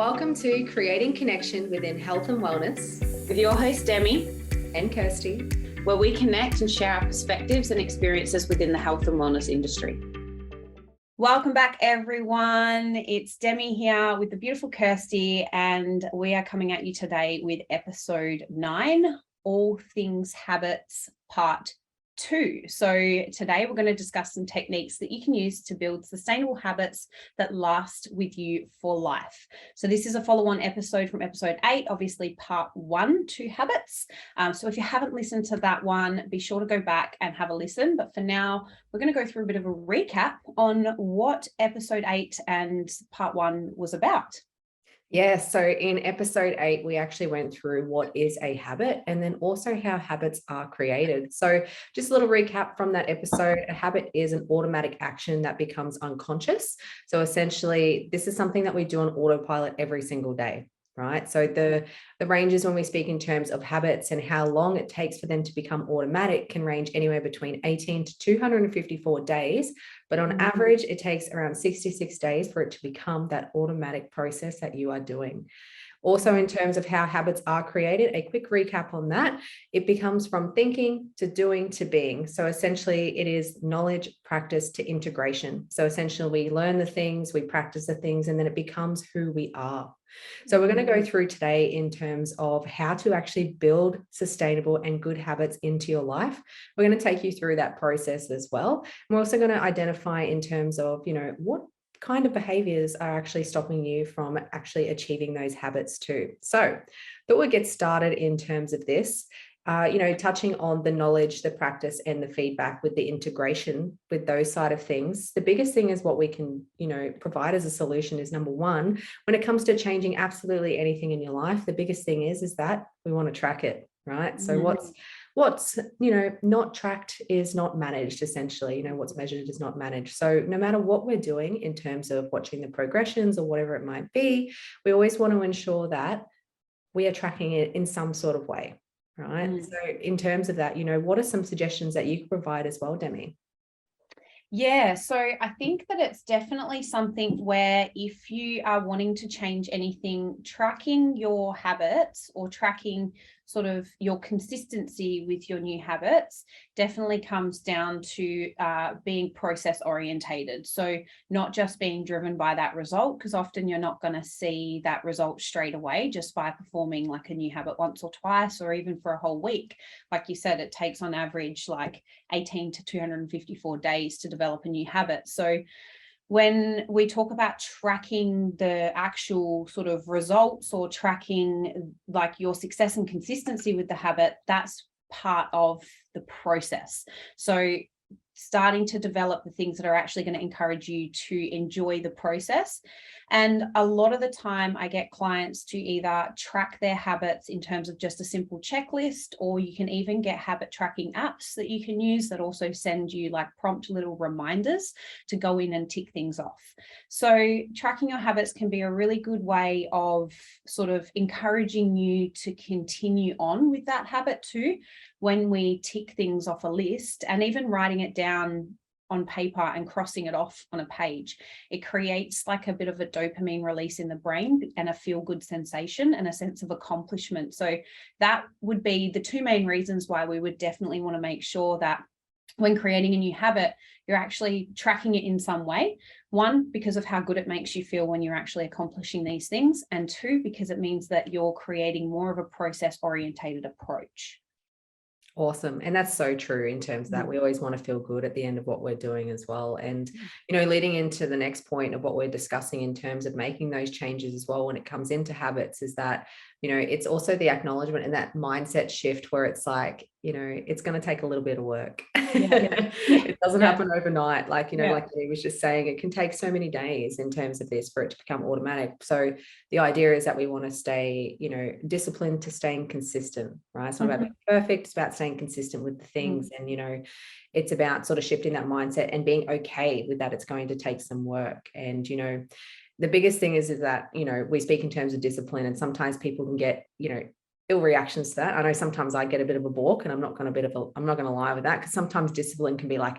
Welcome to Creating Connection within Health and Wellness with your host, Demi and Kirsty, where we connect and share our perspectives and experiences within the health and wellness industry. Welcome back, everyone. It's Demi here with the beautiful Kirsty, and we are coming at you today with episode 9, All Things Habits, Part 2. So today we're going to discuss some techniques that you can use to build sustainable habits that last with you for life. So this is a follow-on episode from episode 8, obviously part 1 to habits. So if you haven't listened to that one, be sure to go back and have a listen. But for now, we're going to go through a bit of a recap on what episode 8 and part 1 was about. Yeah, so in episode 8, we actually went through what is a habit and then also how habits are created. So just a little recap from that episode. A habit is an automatic action that becomes unconscious. So essentially, this is something that we do on autopilot every single day, right? So the ranges when we speak in terms of habits and how long it takes for them to become automatic can range anywhere between 18 to 254 days. But on average, it takes around 66 days for it to become that automatic process that you are doing. Also, in terms of how habits are created, a quick recap on that. It becomes from thinking to doing to being. So essentially, it is knowledge, practice to integration. So essentially, we learn the things, we practice the things, and then it becomes who we are. So we're going to go through today in terms of how to actually build sustainable and good habits into your life. We're going to take you through that process as well. We're also going to identify in terms of, what kind of behaviors are actually stopping you from actually achieving those habits too. So thought we'd get started in terms of this. Touching on the knowledge, the practice, and the feedback with the integration with those side of things. The biggest thing is what we can, provide as a solution is number one, when it comes to changing absolutely anything in your life, the biggest thing is that we want to track it, right? So what's not tracked is not managed, essentially. What's measured is not managed. So no matter what we're doing in terms of watching the progressions or whatever it might be, we always want to ensure that we are tracking it in some sort of way. Right. So in terms of that, what are some suggestions that you could provide as well, Demi? Yeah, so I think that it's definitely something where if you are wanting to change anything, tracking your habits or tracking sort of your consistency with your new habits definitely comes down to being process orientated. So not just being driven by that result, because often you're not going to see that result straight away just by performing like a new habit once or twice or even for a whole week. Like you said, it takes on average like 18 to 254 days to develop a new habit. So when we talk about tracking the actual sort of results or tracking like your success and consistency with the habit, that's part of the process. So starting to develop the things that are actually going to encourage you to enjoy the process. And a lot of the time I get clients to either track their habits in terms of just a simple checklist, or you can even get habit tracking apps that you can use that also send you like prompt little reminders to go in and tick things off. So tracking your habits can be a really good way of sort of encouraging you to continue on with that habit too, when we tick things off a list, and even writing it down on paper and crossing it off on a page. It creates like a bit of a dopamine release in the brain and a feel-good sensation and a sense of accomplishment. So that would be the 2 main reasons why we would definitely want to make sure that when creating a new habit, you're actually tracking it in some way. 1, because of how good it makes you feel when you're actually accomplishing these things. And 2, because it means that you're creating more of a process-orientated approach. Awesome. And that's so true in terms of that. We always want to feel good at the end of what we're doing as well. And, leading into the next point of what we're discussing in terms of making those changes as well, when it comes into habits, is that, it's also the acknowledgement and that mindset shift where it's like, it's going to take a little bit of work. It doesn't happen overnight. Like he was just saying, it can take so many days in terms of this for it to become automatic. So the idea is that we want to stay, disciplined to staying consistent, right? It's not about being perfect. It's about staying consistent with the things. And, it's about sort of shifting that mindset and being okay with that. It's going to take some work. And, the biggest thing is that, we speak in terms of discipline, and sometimes people can get, ill reactions to that. I know sometimes I get a bit of a balk, and I'm not going to lie with that, because sometimes discipline can be like,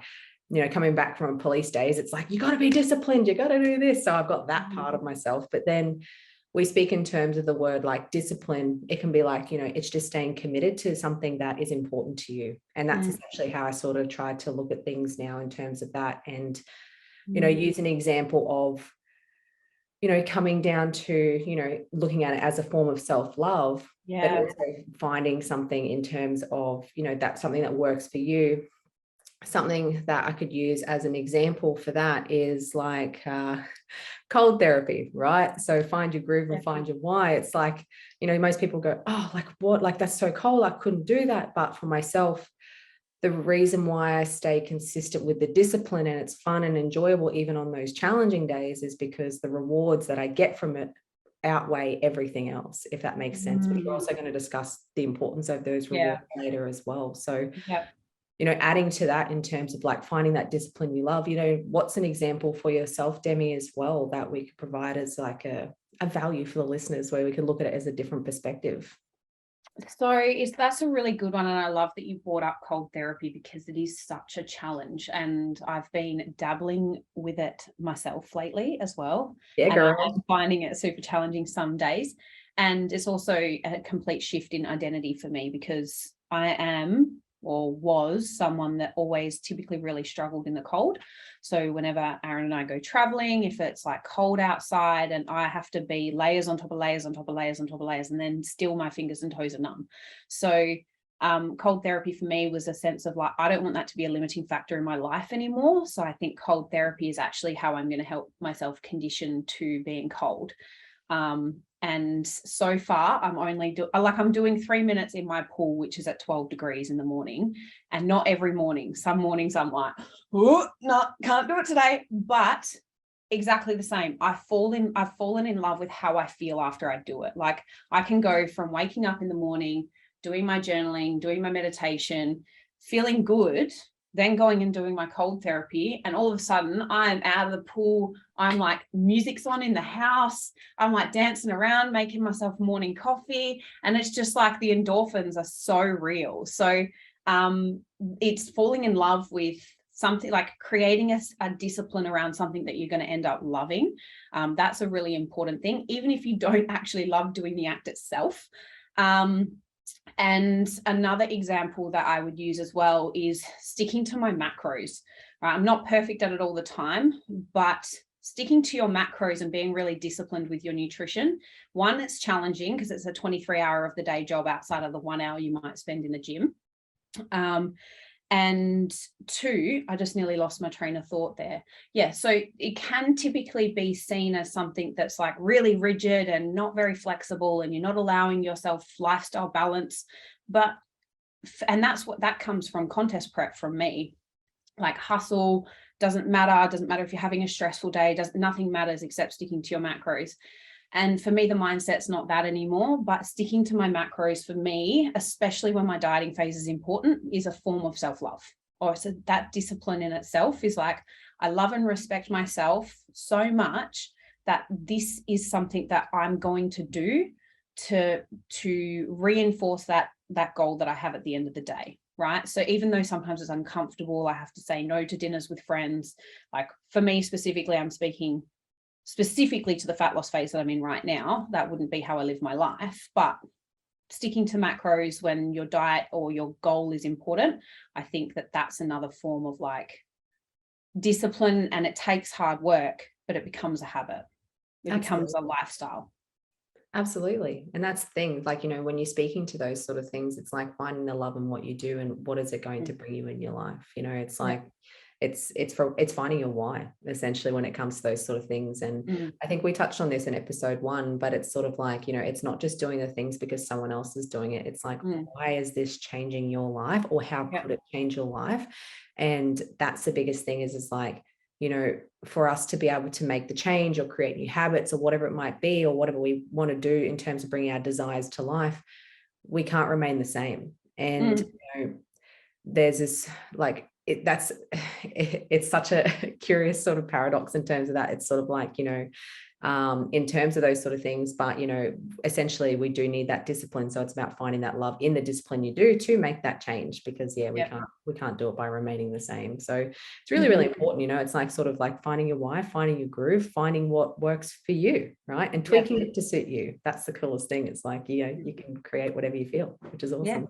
coming back from police days, it's like, you got to be disciplined, you got to do this. So I've got that part of myself, but then we speak in terms of the word like discipline. It can be like, it's just staying committed to something that is important to you. And that's essentially how I sort of try to look at things now in terms of that. And, use an example of, coming down to, looking at it as a form of self-love, but also finding something in terms of, that's something that works for you. Something that I could use as an example for that is like cold therapy, right? So find your groove and find your why. It's like, most people go, oh, like what? Like that's so cold. I couldn't do that. But for myself, the reason why I stay consistent with the discipline and it's fun and enjoyable, even on those challenging days, is because the rewards that I get from it outweigh everything else, if that makes sense. But we're also going to discuss the importance of those rewards later as well. So adding to that in terms of like finding that discipline you love, what's an example for yourself, Demi, as well, that we could provide as like a value for the listeners where we can look at it as a different perspective? So that's a really good one. And I love that you brought up cold therapy because it is such a challenge. And I've been dabbling with it myself lately as well. Yeah, girl. And I'm finding it super challenging some days. And it's also a complete shift in identity for me because I am or was someone that always typically really struggled in the cold. So whenever Aaron and I go traveling, if it's like cold outside and I have to be layers on top of layers on top of layers on top of layers, and then still my fingers and toes are numb. So cold therapy for me was a sense of like, I don't want that to be a limiting factor in my life anymore. So I think cold therapy is actually how I'm going to help myself condition to being cold. And so far I'm doing 3 minutes in my pool, which is at 12 degrees in the morning, and not every morning. Some mornings I'm like, oh, no, can't do it today, but exactly the same. I've fallen in love with how I feel after I do it. Like I can go from waking up in the morning, doing my journaling, doing my meditation, feeling good, then going and doing my cold therapy, and all of a sudden I'm out of the pool. I'm like, music's on in the house. I'm like dancing around, making myself morning coffee. And it's just like the endorphins are so real. So it's falling in love with something, like creating a discipline around something that you're going to end up loving. That's a really important thing, even if you don't actually love doing the act itself. And another example that I would use as well is sticking to my macros. Right? I'm not perfect at it all the time, but sticking to your macros and being really disciplined with your nutrition. One, it's challenging because it's a 23-hour of the day job outside of the 1 hour you might spend in the gym. And two, I just nearly lost my train of thought there. Yeah, so it can typically be seen as something that's like really rigid and not very flexible, and you're not allowing yourself lifestyle balance. And that's what that comes from contest prep from me. Like hustle doesn't matter if you're having a stressful day, nothing matters except sticking to your macros. And for me, the mindset's not that anymore, but sticking to my macros for me, especially when my dieting phase is important, is a form of self-love. Or so that discipline in itself is like, I love and respect myself so much that this is something that I'm going to do to reinforce that goal that I have at the end of the day. Right. So even though sometimes it's uncomfortable, I have to say no to dinners with friends. Like for me specifically, I'm speaking specifically to the fat loss phase that I'm in right now. That wouldn't be how I live my life, but sticking to macros when your diet or your goal is important, I think that that's another form of like discipline, and it takes hard work, but it becomes a habit. It becomes a lifestyle. Absolutely. And that's the thing, like, when you're speaking to those sort of things, it's like finding the love in what you do and what is it going to bring you in your life. It's like, it's finding your why, essentially, when it comes to those sort of things. And I think we touched on this in episode 1, but it's sort of like, it's not just doing the things because someone else is doing it. It's like, why is this changing your life, or how could it change your life? And that's the biggest thing is like, for us to be able to make the change or create new habits or whatever it might be, or whatever we want to do in terms of bringing our desires to life, we can't remain the same. And, there's this, like, it's such a curious sort of paradox in terms of that. It's sort of like, in terms of those sort of things, but essentially we do need that discipline. So it's about finding that love in the discipline you do to make that change, because we can't do it by remaining the same. So it's really, really important. It's like sort of like finding your why, finding your groove, finding what works for you, right? And tweaking it to suit you. That's the coolest thing. It's like, you can create whatever you feel, which is awesome. Yeah.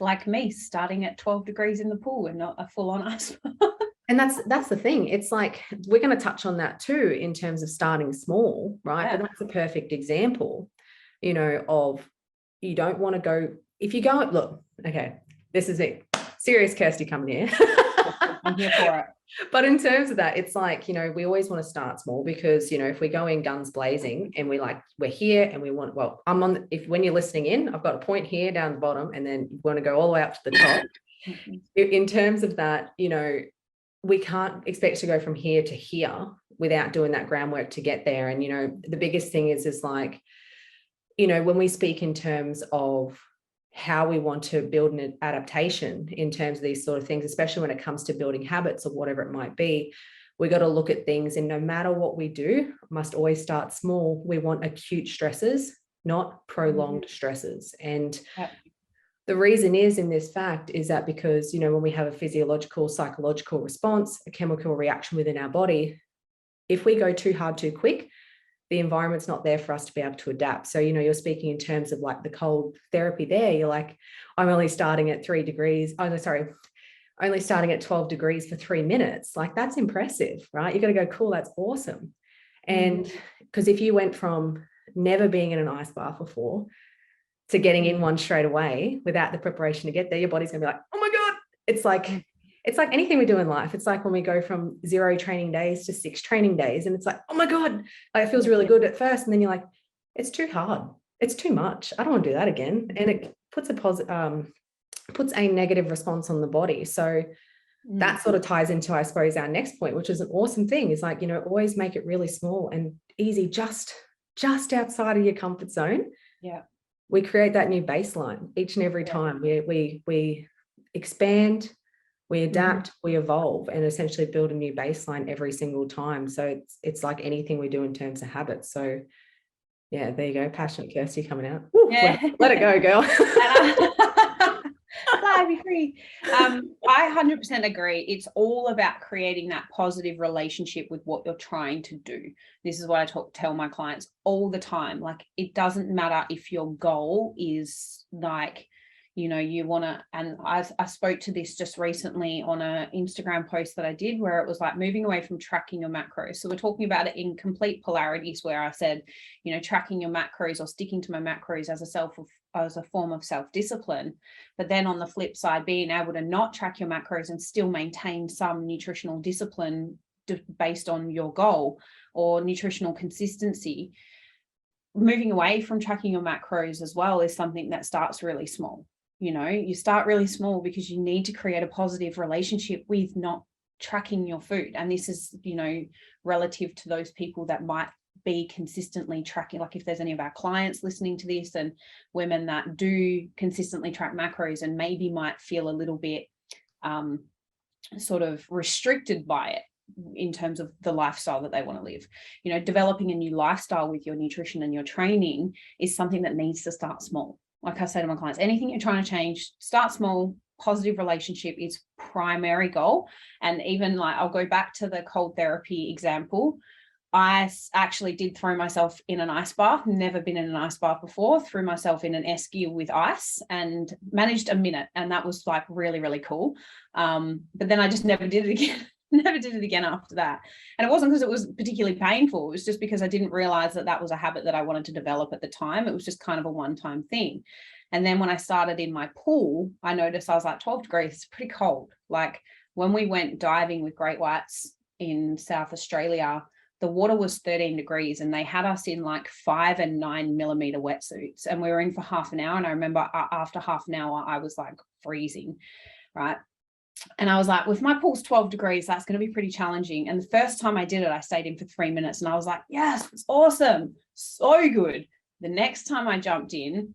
Like me starting at 12 degrees in the pool and not a full-on ice. And that's the thing. It's like, we're going to touch on that too, in terms of starting small, right? But that's a perfect example, of, you don't want to go, if you go, look, okay, this is it. Serious Kirsty coming here. I'm here for it. But in terms of that, it's like, we always want to start small, because, if we go in guns blazing and we're here and we want, well, when you're listening in, I've got a point here down the bottom, and then you want to go all the way up to the top. In terms of that, we can't expect to go from here to here without doing that groundwork to get there. And, the biggest thing is like, when we speak in terms of how we want to build an adaptation in terms of these sort of things, especially when it comes to building habits or whatever it might be, we got to look at things, and no matter what we do, must always start small. We want acute stresses, not prolonged stresses. And the reason is, in this fact, is that because, when we have a physiological, psychological response, a chemical reaction within our body, if we go too hard, too quick, the environment's not there for us to be able to adapt. So, you're speaking in terms of like the cold therapy there. You're like, I'm only starting at 3 degrees. Oh, no, sorry. Only starting at 12 degrees for 3 minutes. Like, that's impressive, right? You got to go, cool, that's awesome. And because if you went from never being in an ice bath before to getting in one straight away without the preparation to get there, your body's gonna be like, oh my God. It's like anything we do in life. It's like when we go from 0 training days to 6 training days, and it's like, oh my God, like, it feels really good at first. And then you're like, it's too hard. It's too much. I don't want to do that again. And it puts a negative response on the body. So that sort of ties into, I suppose, our next point, which is an awesome thing, is like, always make it really small and easy, just outside of your comfort zone. Yeah. We create that new baseline each and every time. We expand, we adapt, we evolve, and essentially build a new baseline every single time. So it's like anything we do in terms of habits. So yeah, there you go. Passionate Kirsty coming out. Woo, let it go, girl. Fly, be free. I 100% agree. It's all about creating that positive relationship with what you're trying to do. This is what I tell my clients all the time. Like, it doesn't matter if your goal is like, you want to, and I spoke to this just recently on an Instagram post that I did, where it was like moving away from tracking your macros. So we're talking about it in complete polarities, where I said, tracking your macros or sticking to my macros as a form of self-discipline. But then on the flip side, being able to not track your macros and still maintain some nutritional discipline based on your goal or nutritional consistency. Moving away from tracking your macros as well is something that starts really small. You start really small because you need to create a positive relationship with not tracking your food. And this is, relative to those people that might be consistently tracking, like if there's any of our clients listening to this and women that do consistently track macros and maybe might feel a little bit sort of restricted by it in terms of the lifestyle that they want to live. Developing a new lifestyle with your nutrition and your training is something that needs to start small. Like I say to my clients, anything you're trying to change, start small. Positive relationship is primary goal. And even like, I'll go back to the cold therapy example. I actually did throw myself in an ice bath, never been in an ice bath before, threw myself in an esky with ice and managed a minute. And that was like really, really cool. But then I just never did it again. Never did it again after that. And it wasn't because it was particularly painful. It was just because I didn't realize that was a habit that I wanted to develop at the time. It was just kind of a one-time thing. And then when I started in my pool, I noticed I was like, 12 degrees, it's pretty cold. Like when we went diving with great whites in South Australia, the water was 13 degrees and they had us in like 5 and 9 millimeter wetsuits. And we were in for half an hour. And I remember after half an hour, I was like freezing, right? And I was like, if my pool's 12 degrees, that's going to be pretty challenging. And the first time I did it, I stayed in for 3 minutes and I was like, yes, it's awesome. So good. The next time I jumped in,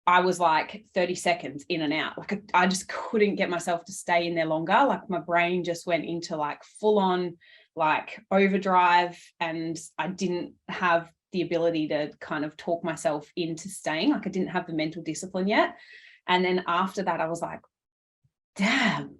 I was like 30 seconds in and out. Like I just couldn't get myself to stay in there longer. Like my brain just went into like full on like overdrive, and I didn't have the ability to kind of talk myself into staying. Like I didn't have the mental discipline yet. And then after that, I was like, damn,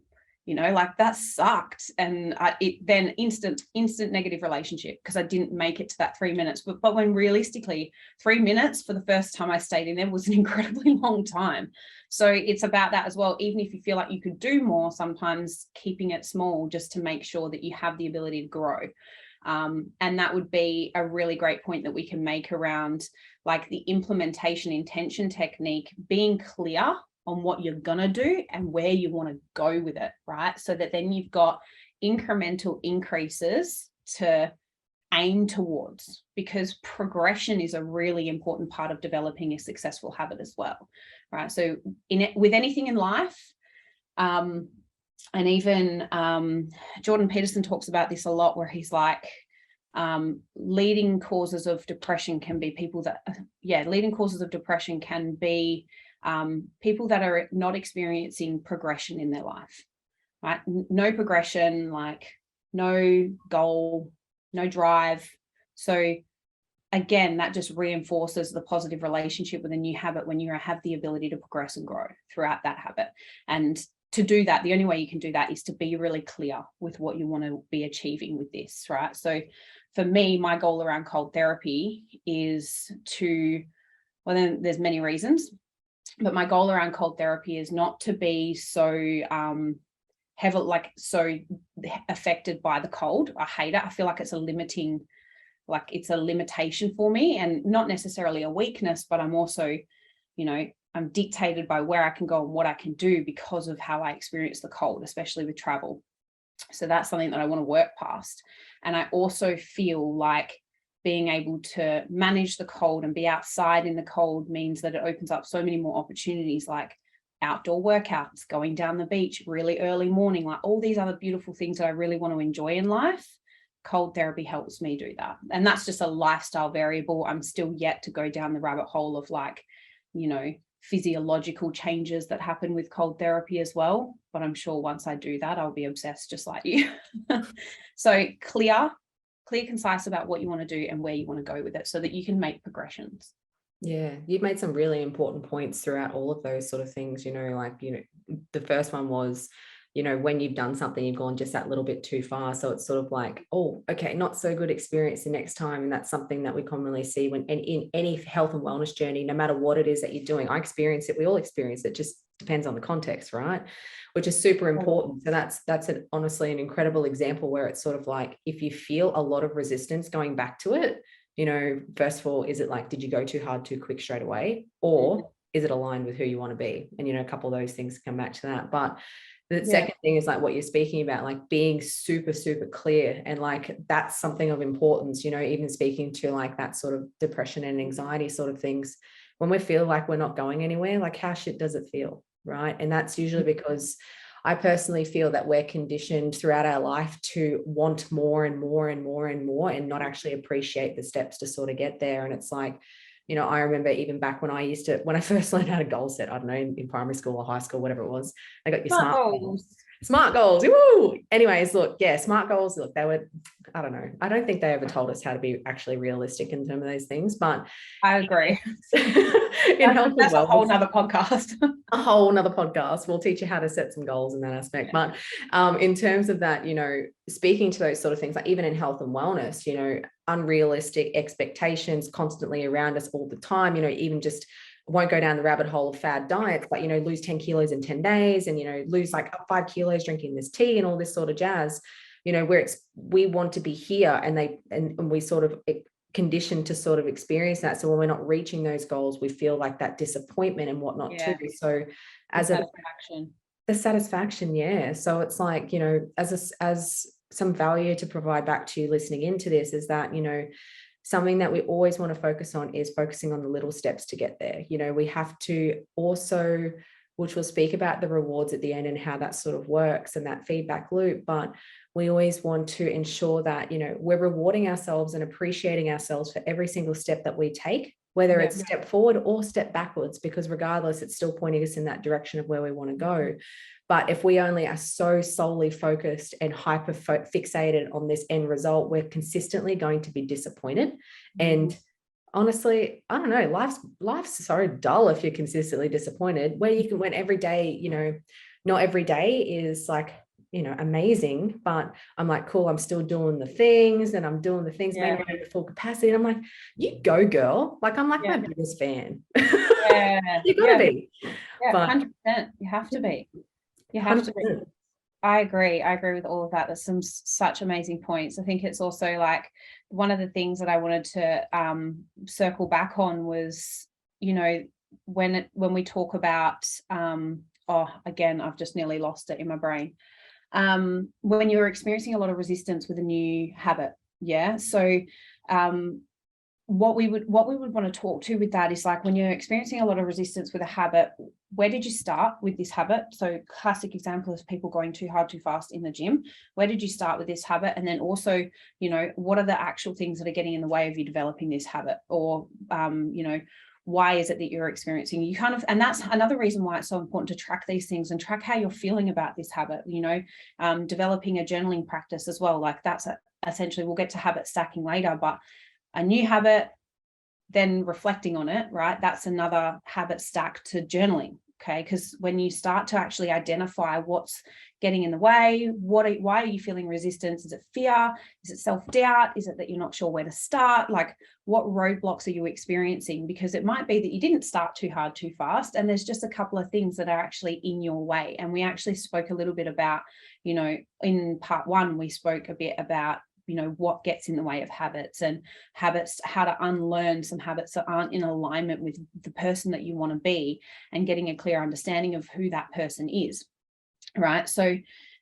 like that sucked. And it then instant negative relationship, because I didn't make it to that 3 minutes. But when realistically 3 minutes for the first time I stayed in there was an incredibly long time. So it's about that as well. Even if you feel like you could do more, sometimes keeping it small just to make sure that you have the ability to grow. And that would be a really great point that we can make around like the implementation intention technique, being clear on what you're going to do and where you want to go with it, right? So that then you've got incremental increases to aim towards, because progression is a really important part of developing a successful habit as well, right? So with anything in life, and even Jordan Peterson talks about this a lot, where he's like, leading causes of depression can be people that are not experiencing progression in their life, right? No progression, like no goal, no drive. So again, that just reinforces the positive relationship with a new habit when you have the ability to progress and grow throughout that habit. And to do that, the only way you can do that is to be really clear with what you want to be achieving with this, right? So for me, my goal around cold therapy is then there's many reasons, but my goal around cold therapy is not to be so so affected by the cold. I hate it. I feel like it's a limitation for me, and not necessarily a weakness, but I'm also, I'm dictated by where I can go and what I can do because of how I experience the cold, especially with travel. So that's something that I want to work past. And I also feel like being able to manage the cold and be outside in the cold means that it opens up so many more opportunities, like outdoor workouts, going down the beach really early morning, like all these other beautiful things that I really want to enjoy in life. Cold therapy helps me do that. And that's just a lifestyle variable. I'm still yet to go down the rabbit hole of physiological changes that happen with cold therapy as well. But I'm sure once I do that, I'll be obsessed just like you. So clear, concise about what you want to do and where you want to go with it, so that you can make progressions. Yeah, you've made some really important points throughout all of those sort of things. The first one was, when you've done something, you've gone just that little bit too far. So it's sort of like, oh, okay, not so good experience the next time. And that's something that we commonly see in any health and wellness journey, no matter what it is that you're doing. I experience it. We all experience it. Just depends on the context, right? Which is super important. So that's honestly an incredible example where it's sort of like, if you feel a lot of resistance going back to it, first of all, is it like, did you go too hard, too quick straight away? Or is it aligned with who you want to be? And, a couple of those things come back to that. But the second thing is like what you're speaking about, like being super, super clear. And like, that's something of importance, even speaking to like that sort of depression and anxiety sort of things. When we feel like we're not going anywhere, like how shit does it feel? Right. And that's usually because I personally feel that we're conditioned throughout our life to want more and more and more and more, and not actually appreciate the steps to sort of get there. And it's like, I remember even back when I first learned how to goal set, I don't know, in primary school or high school, whatever it was, I got your smart goals. Woo! Anyways, look, yeah, smart goals. Look, they were, I don't know. I don't think they ever told us how to be actually realistic in terms of those things, but I agree. That's a whole nother podcast. A whole nother podcast. We'll teach you how to set some goals in that aspect. But in terms of that, speaking to those sort of things, like even in health and wellness, unrealistic expectations constantly around us all the time, even just won't go down the rabbit hole of fad diets, but, lose 10 kilos in 10 days and, lose like 5 kilos drinking this tea and all this sort of jazz, where we want to be here, and we sort of conditioned to sort of experience that. So when we're not reaching those goals, we feel like that disappointment and whatnot too. So the satisfaction. Yeah. So it's like, as some value to provide back to you listening into this is that, something that we always want to focus on is focusing on the little steps to get there. We have to also, which we'll speak about the rewards at the end and how that sort of works and that feedback loop. But we always want to ensure that, we're rewarding ourselves and appreciating ourselves for every single step that we take whether it's step forward or step backwards, because regardless, it's still pointing us in that direction of where we want to go. But if we only are so solely focused and hyper fixated on this end result, we're consistently going to be disappointed. And honestly, I don't know, life's so dull if you're consistently disappointed, when every day, you know, not every day is like, you know, amazing, but I'm like, cool, I'm still doing the things and I'm doing the things, maybe not at full capacity. And I'm like, you go, girl. Like, I'm like my biggest fan. You gotta be. Yeah, 100%. You have to be. You have 100%. To be. I agree with all of that. There's some such amazing points. I think it's also like one of the things that I wanted to circle back on was, you know, when we talk about again, I've just nearly lost it in my brain. When you're experiencing a lot of resistance with a new habit. Yeah. So what we would want to talk to with that is like, when you're experiencing a lot of resistance with a habit, where did you start with this habit? So classic example is people going too hard, too fast in the gym. Where did you start with this habit? And then also, you know, what are the actual things that are getting in the way of you developing this habit? Or, you know, why is it that you're experiencing? You kind of, and that's another reason why it's so important to track these things and track how you're feeling about this habit, you know, developing a journaling practice as well. Like that's essentially, we'll get to habit stacking later, but a new habit, then reflecting on it, right? That's another habit stack to journaling. Okay. Because when you start to actually identify what's getting in the way, why are you feeling resistance? Is it fear? Is it self-doubt? Is it that you're not sure where to start? Like, what roadblocks are you experiencing? Because it might be that you didn't start too hard, too fast, and there's just a couple of things that are actually in your way. And we actually spoke a little bit about, you know, in part 1, we spoke a bit about, you know, what gets in the way of habits, and habits, how to unlearn some habits that aren't in alignment with the person that you want to be, and getting a clear understanding of who that person is, right? So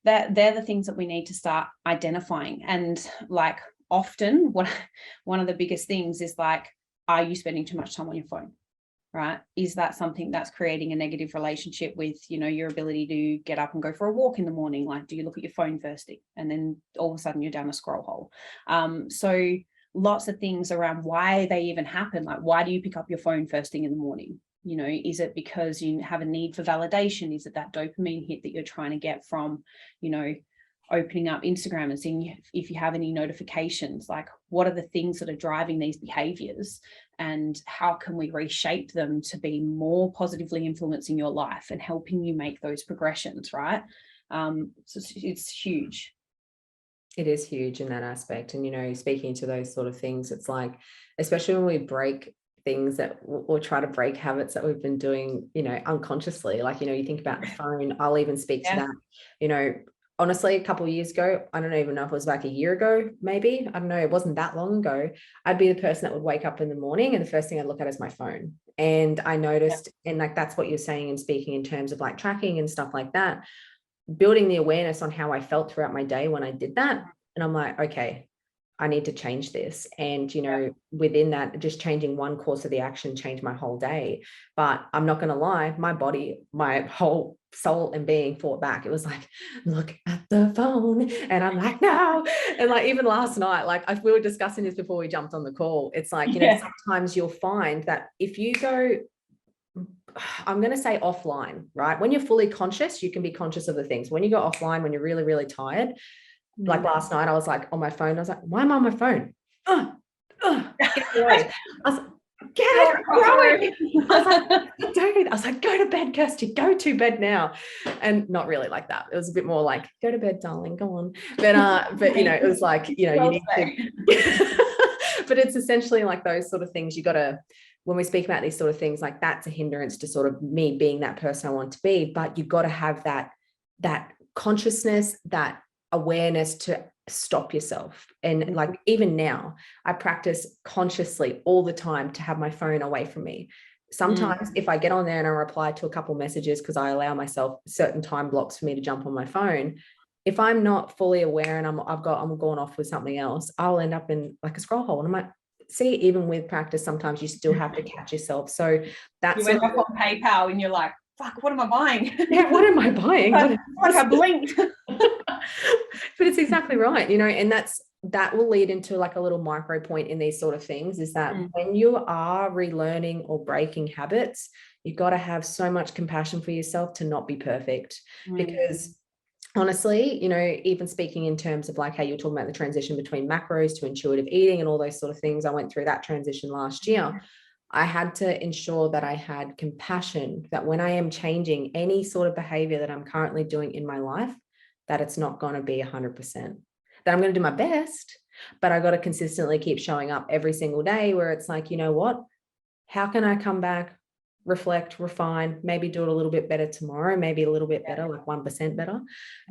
that they're the things that we need to start identifying. And like, often one of the biggest things is like, are you spending too much time on your phone? Right? Is that something that's creating a negative relationship with, you know, your ability to get up and go for a walk in the morning? Like, do you look at your phone first thing and then all of a sudden you're down a scroll hole? So lots of things around why they even happen. Like, why do you pick up your phone first thing in the morning? You know, is it because you have a need for validation? Is it that dopamine hit that you're trying to get from, you know, opening up Instagram and seeing if you have any notifications? Like, what are the things that are driving these behaviors, and how can we reshape them to be more positively influencing your life and helping you make those progressions, right? So it's huge. It is huge in that aspect. And, you know, speaking to those sort of things, it's like, especially when we break things that, or try to break habits that we've been doing, you know, unconsciously, like, you know, you think about the phone, I'll even speak to that, you know, honestly, a couple of years ago, I don't even know if it was like a year ago, maybe, I don't know, it wasn't that long ago, I'd be the person that would wake up in the morning and the first thing I'd look at is my phone. And I noticed, and like, that's what you're saying and speaking in terms of like tracking and stuff like that, building the awareness on how I felt throughout my day when I did that. And I'm like, okay, I need to change this. And, you know, within that, just changing one course of the action changed my whole day. But I'm not going to lie, my body, my whole soul and being fought back. It was like, look at the phone. And I'm like, no. And like, even last night, like we were discussing this before we jumped on the call. It's like, you know, sometimes you'll find that if you go, I'm going to say offline, right? When you're fully conscious, you can be conscious of the things. When you go offline, when you're really, really tired, like last night, I was like on my phone. I was like, why am I on my phone? Get away. I was like, get it, I was like, don't. I was like, go to bed, Kirsty, go to bed now. And not really like that. It was a bit more like, go to bed, darling, go on. But you know, it was like, you know, you need to, but it's essentially like those sort of things you got to, when we speak about these sort of things, like that's a hindrance to sort of me being that person I want to be. But you've got to have that consciousness, that awareness to stop yourself. And like, even now I practice consciously all the time to have my phone away from me. Sometimes if I get on there and I reply to a couple messages, because I allow myself certain time blocks for me to jump on my phone, if I'm not fully aware and I'm going off with something else, I'll end up in like a scroll hole. And I'm like, see, even with practice, sometimes you still have to catch yourself. So that's, you end up on PayPal and you're like, fuck, what am I buying? Yeah, what am I buying? Like I blinked. But it's exactly right, you know, and that's that will lead into like a little micro point in these sort of things, is that Mm. when you are relearning or breaking habits, you've got to have so much compassion for yourself to not be perfect. Because honestly, even speaking in terms of like how you're talking about the transition between macros to intuitive eating and all those sort of things, I went through that transition last year. I had to ensure that I had compassion, that when I am changing any sort of behavior that I'm currently doing in my life, that it's not going to be 100%, that I'm going to do my best, but I got to consistently keep showing up every single day where it's like, you know what, how can I come back, reflect, refine, maybe do it a little bit better tomorrow, maybe a little bit better, like 1% better.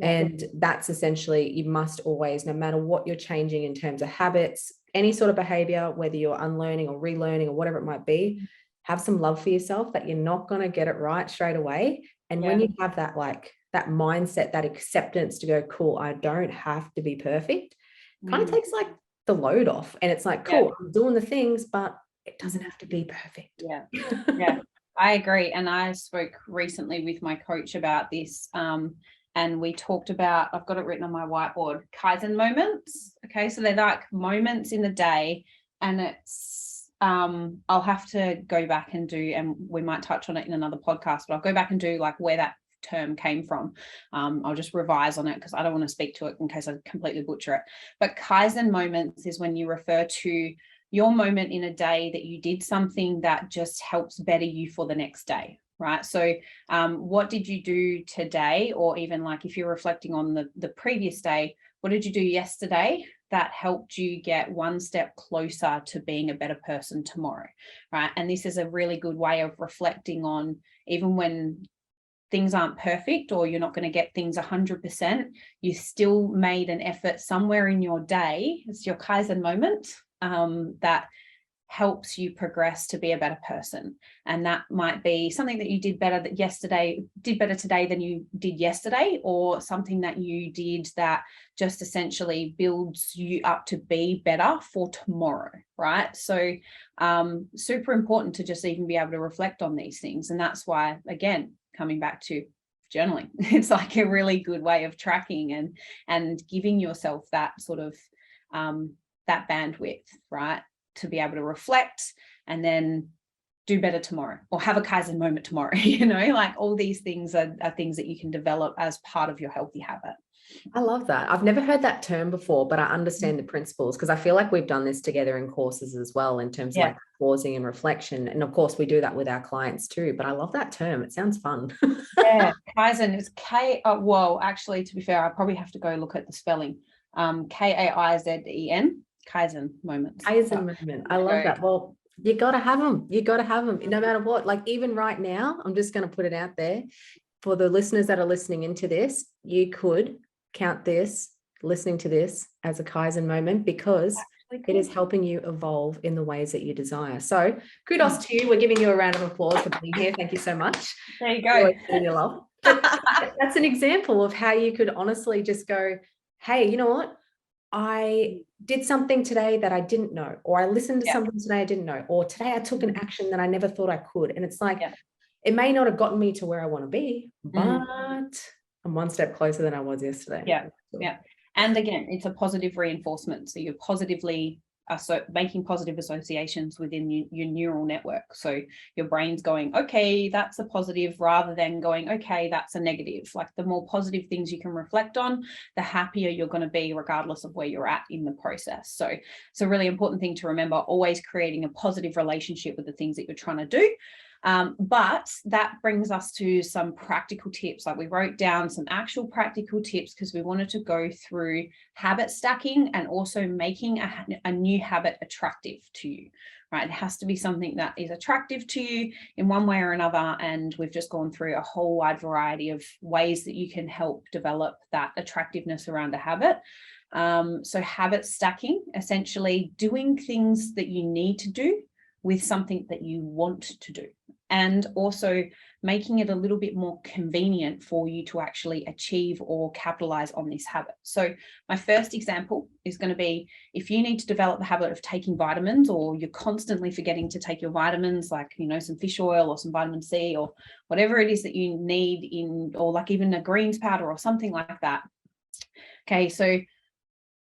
And that's essentially, you must always, no matter what you're changing in terms of habits, any sort of behavior, whether you're unlearning or relearning or whatever it might be, have some love for yourself that you're not going to get it right straight away. And when you have that, like that mindset, that acceptance to go, cool, I don't have to be perfect, kind of takes like the load off. And it's like, cool, I'm doing the things, but it doesn't have to be perfect. Yeah, I agree. And I spoke recently with my coach about this. And we talked about, I've got it written on my whiteboard, Kaizen moments. Okay, so they're like moments in the day, and it's I'll have to go back and do, and we might touch on it in another podcast, but I'll go back and do like where that term came from. I'll just revise on it because I don't want to speak to it in case I completely butcher it. But Kaizen moments is when you refer to your moment in a day that you did something that just helps better you for the next day, right? So what did you do today? Or even like if you're reflecting on the previous day, what did you do yesterday that helped you get one step closer to being a better person tomorrow, right? And this is a really good way of reflecting on, even when things aren't perfect or you're not going to get things 100%, you still made an effort somewhere in your day. It's your Kaizen moment that helps you progress to be a better person. And that might be something that you did better today than you did yesterday, or something that you did that just essentially builds you up to be better for tomorrow, right? So super important to just even be able to reflect on these things. And that's why, again, coming back to journaling, it's like a really good way of tracking and giving yourself that sort of that bandwidth, right, to be able to reflect and then do better tomorrow, or have a Kaizen moment tomorrow. Like all these things are things that you can develop as part of your healthy habit. I love that. I've never heard that term before, but I understand the principles, because I feel like we've done this together in courses as well, in terms of like pausing and reflection. And of course we do that with our clients too, but I love that term. It sounds fun. Kaizen is actually, to be fair, I probably have to go look at the spelling. Kaizen, Kaizen moments. Kaizen moment. I love that. Well, you got to have them. You got to have them no matter what. Like even right now, I'm just going to put it out there for the listeners that are listening into this. You could count this, listening to this, as a Kaizen moment, because it is helping you evolve in the ways that you desire. So kudos to you. We're giving you a round of applause for being here. Thank you so much. There you go. Your love. But that's an example of how you could honestly just go, hey, you know what? I did something today that I didn't know, or I listened to something today I didn't know, or today I took an action that I never thought I could. And it's like, it may not have gotten me to where I want to be, but I'm one step closer than I was yesterday. Yeah. And again, it's a positive reinforcement. So you're positively making positive associations within your neural network. So your brain's going, okay, that's a positive, rather than going, okay, that's a negative. Like the more positive things you can reflect on, the happier you're going to be, regardless of where you're at in the process. So it's a really important thing to remember, always creating a positive relationship with the things that you're trying to do. But that brings us to some practical tips. Like we wrote down some actual practical tips because we wanted to go through habit stacking and also making a new habit attractive to you, right? It has to be something that is attractive to you in one way or another. And we've just gone through a whole wide variety of ways that you can help develop that attractiveness around a habit. So habit stacking, essentially doing things that you need to do with something that you want to do, and also making it a little bit more convenient for you to actually achieve or capitalize on this habit. So my first example is going to be, if you need to develop the habit of taking vitamins, or you're constantly forgetting to take your vitamins, like, some fish oil or some vitamin C or whatever it is that you need or like even a greens powder or something like that. Okay, so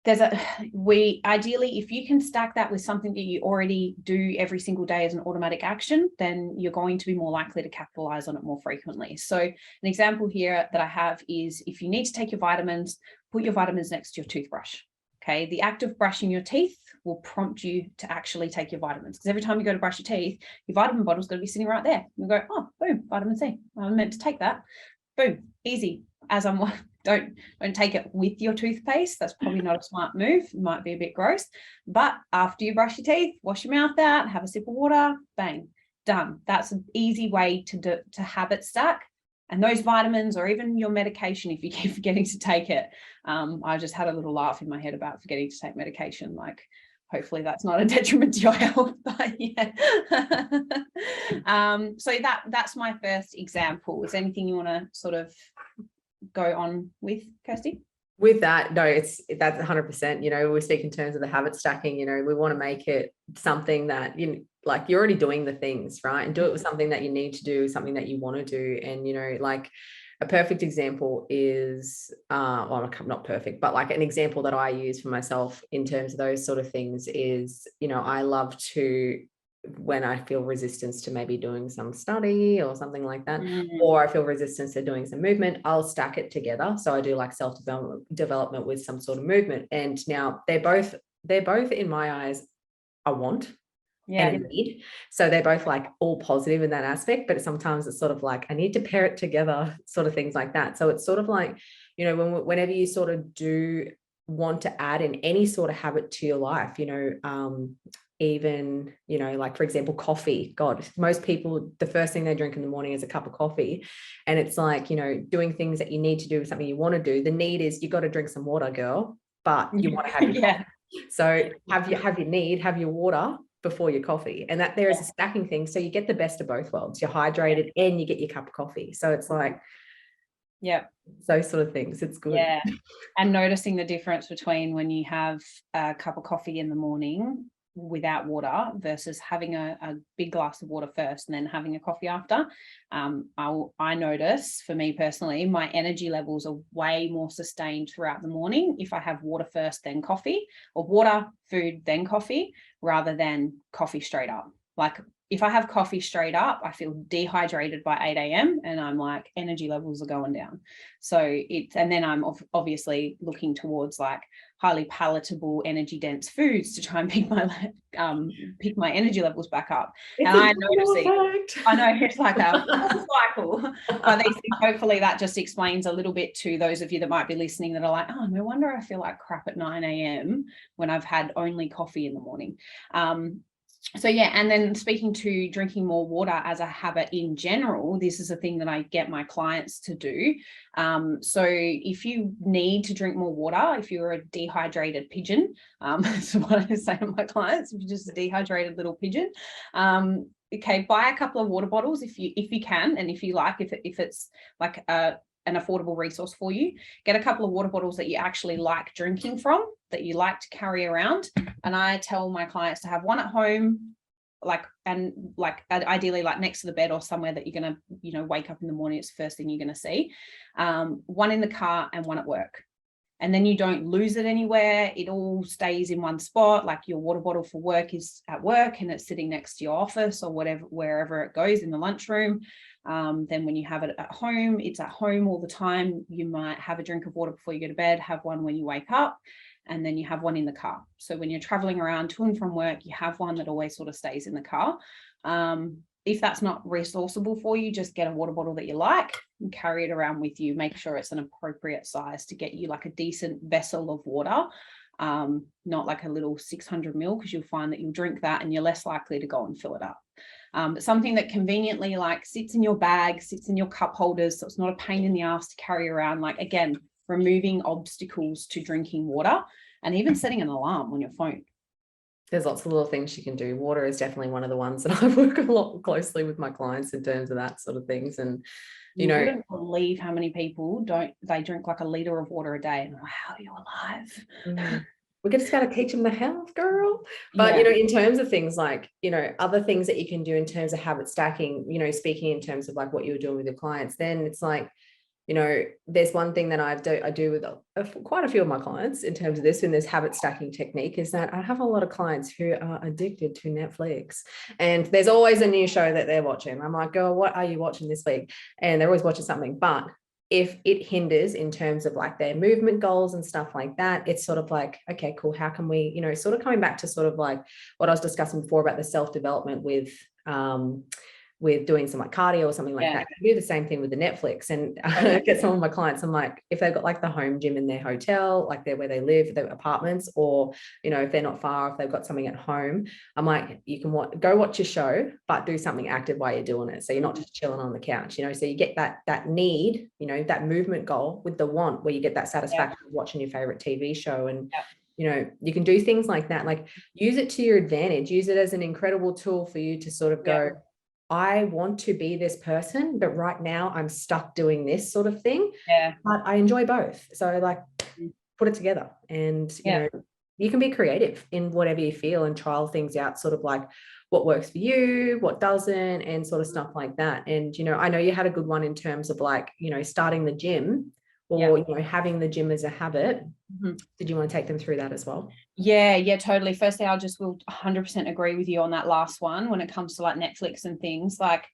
ideally, if you can stack that with something that you already do every single day as an automatic action, then you're going to be more likely to capitalize on it more frequently. So an example here that I have is, if you need to take your vitamins, put your vitamins next to your toothbrush. Okay, the act of brushing your teeth will prompt you to actually take your vitamins, because every time you go to brush your teeth, your vitamin bottle's going to be sitting right there. You go, oh, boom, vitamin C. I'm meant to take that. Boom, easy. As I'm don't take it with your toothpaste. That's probably not a smart move. It might be a bit gross. But after you brush your teeth, wash your mouth out, have a sip of water, bang, done. That's an easy way to habit stack. And those vitamins, or even your medication, if you keep forgetting to take it. I just had a little laugh in my head about forgetting to take medication. Like, hopefully that's not a detriment to your health, but yeah. So that's my first example. Is there anything you want to sort of go on with, Kirsty? With that, no, that's 100%. You know, we speak in terms of the habit stacking. You know, we want to make it something that, you know, like, you're already doing the things, right? And do it with something that you need to do, something that you want to do. And, you know, like, a perfect example is, well, not perfect, but like an example that I use for myself in terms of those sort of things is, you know, I love to, when I feel resistance to maybe doing some study or something like that, or I feel resistance to doing some movement, I'll stack it together. So I do like self-development with some sort of movement. And now they're both in my eyes a want and a need. So they're both like all positive in that aspect, but sometimes it's sort of like, I need to pair it together, sort of things like that. So it's sort of like, you know, whenever you sort of do want to add in any sort of habit to your life, you know, even, you know, like, for example, coffee. God, most people, the first thing they drink in the morning is a cup of coffee. And it's like, you know, doing things that you need to do, something you want to do. The need is, you got to drink some water, girl, but you want to have your coffee. So have your water before your coffee, and that there is a stacking thing. So you get the best of both worlds. You're hydrated and you get your cup of coffee. So it's like, those sort of things. It's good. Yeah. And noticing the difference between when you have a cup of coffee in the morning without water versus having a big glass of water first and then having a coffee after. I notice, for me personally, my energy levels are way more sustained throughout the morning if I have water first then coffee, or water, food, then coffee, rather than coffee straight up. Like, if I have coffee straight up, I feel dehydrated by 8 a.m. and I'm like, energy levels are going down. So and then I'm obviously looking towards like highly palatable, energy dense foods to try and pick my energy levels back up. It's and I know it's like a cycle. But these things, hopefully that just explains a little bit to those of you that might be listening that are like, oh, no wonder I feel like crap at 9 a.m. when I've had only coffee in the morning. So yeah, and then speaking to drinking more water as a habit in general, this is a thing that I get my clients to do. So if you need to drink more water, if you're a dehydrated pigeon, that's what I say to my clients, if you're just a dehydrated little pigeon, okay, buy a couple of water bottles if you can, and if you like, if it's like an affordable resource for you, get a couple of water bottles that you actually like drinking from, that you like to carry around. And I tell my clients to have one at home, ideally like next to the bed or somewhere that you're going to, you know, wake up in the morning, it's the first thing you're going to see. One in the car and one at work. And then you don't lose it anywhere. It all stays in one spot. Like, your water bottle for work is at work and it's sitting next to your office or wherever it goes in the lunchroom. Then when you have it at home, it's at home all the time. You might have a drink of water before you go to bed, have one when you wake up, and then you have one in the car. So when you're traveling around to and from work, you have one that always sort of stays in the car. If that's not resourceable for you, just get a water bottle that you like and carry it around with you. Make sure it's an appropriate size to get you like a decent vessel of water, not like a little 600 ml, because you'll find that you'll drink that and you're less likely to go and fill it up. But something that conveniently like sits in your bag, sits in your cup holders, so it's not a pain in the ass to carry around. Like, again, removing obstacles to drinking water, and even setting an alarm on your phone. There's lots of little things you can do. Water is definitely one of the ones that I work a lot closely with my clients in terms of that sort of things. And you know, wouldn't believe how many people they drink like a liter of water a day, and how are you alive? We just got to teach them the health, girl. But, you know, in terms of things like, you know, other things that you can do in terms of habit stacking, you know, speaking in terms of like what you were doing with your clients, then it's like, there's one thing that I do with quite a few of my clients in terms of this, in this habit stacking technique, is that I have a lot of clients who are addicted to Netflix, and there's always a new show that they're watching. I'm like, girl, what are you watching this week? And they're always watching something. But if it hinders in terms of like their movement goals and stuff like that, it's sort of like, okay, cool. How can we, sort of coming back to sort of like what I was discussing before about the self-development with doing some like cardio or something like that. You do the same thing with the Netflix. And I get some of my clients, I'm like, if they've got like the home gym in their hotel, like they're where they live, their apartments, or, if they're not far, if they've got something at home, I'm like, you can go watch your show, but do something active while you're doing it. So you're not just chilling on the couch, so you get that need, that movement goal with the want, where you get that satisfaction of watching your favorite TV show. And you can do things like that, like use it to your advantage, use it as an incredible tool for you to sort of go, I want to be this person, but right now I'm stuck doing this sort of thing. But I enjoy both. So like put it together, and, you can be creative in whatever you feel and trial things out, sort of like what works for you, what doesn't, and sort of stuff like that. And, I know you had a good one in terms of like, starting the gym, or, having the gym as a habit. Did you want to take them through that as well? Yeah, totally. Firstly, I just will 100% agree with you on that last one when it comes to like Netflix and things like,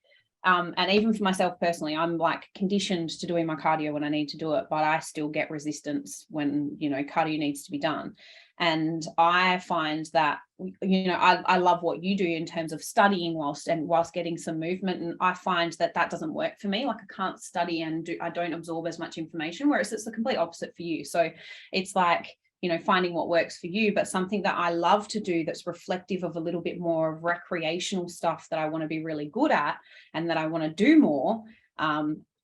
and even for myself personally, I'm like conditioned to doing my cardio when I need to do it, but I still get resistance when, cardio needs to be done. And I find that, I love what you do in terms of studying whilst getting some movement. And I find that doesn't work for me. Like I can't study and I don't absorb as much information, whereas it's the complete opposite for you. So it's like, finding what works for you, but something that I love to do that's reflective of a little bit more of recreational stuff that I want to be really good at and that I want to do more.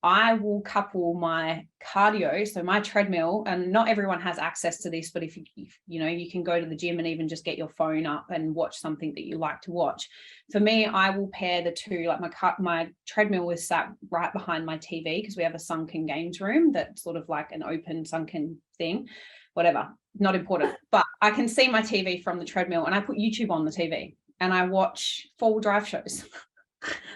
I will couple my cardio, so my treadmill, and not everyone has access to this, but if you can go to the gym and even just get your phone up and watch something that you like to watch. For me, I will pair the two. Like my treadmill is sat right behind my TV because we have a sunken games room that's sort of like an open sunken thing. Whatever, not important, but I can see my TV from the treadmill, and I put YouTube on the TV and I watch 4-wheel drive shows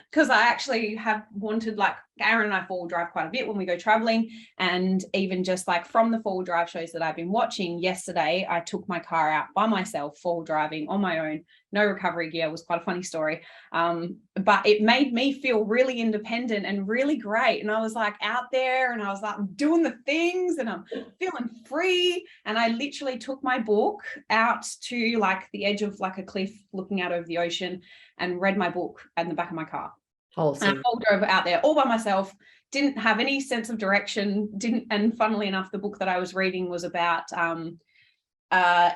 because I actually have wanted, like Aaron and I 4-wheel drive quite a bit when we go traveling, and even just like from the 4-wheel drive shows that I've been watching, yesterday I took my car out by myself 4-wheel driving on my own, no recovery gear. It was quite a funny story, but it made me feel really independent and really great. And I was like out there and I was like, I'm doing the things and I'm feeling free. And I literally took my book out to like the edge of like a cliff looking out over the ocean and read my book in the back of my car. Awesome. And I all drove out there all by myself, didn't have any sense of direction, and funnily enough, the book that I was reading was about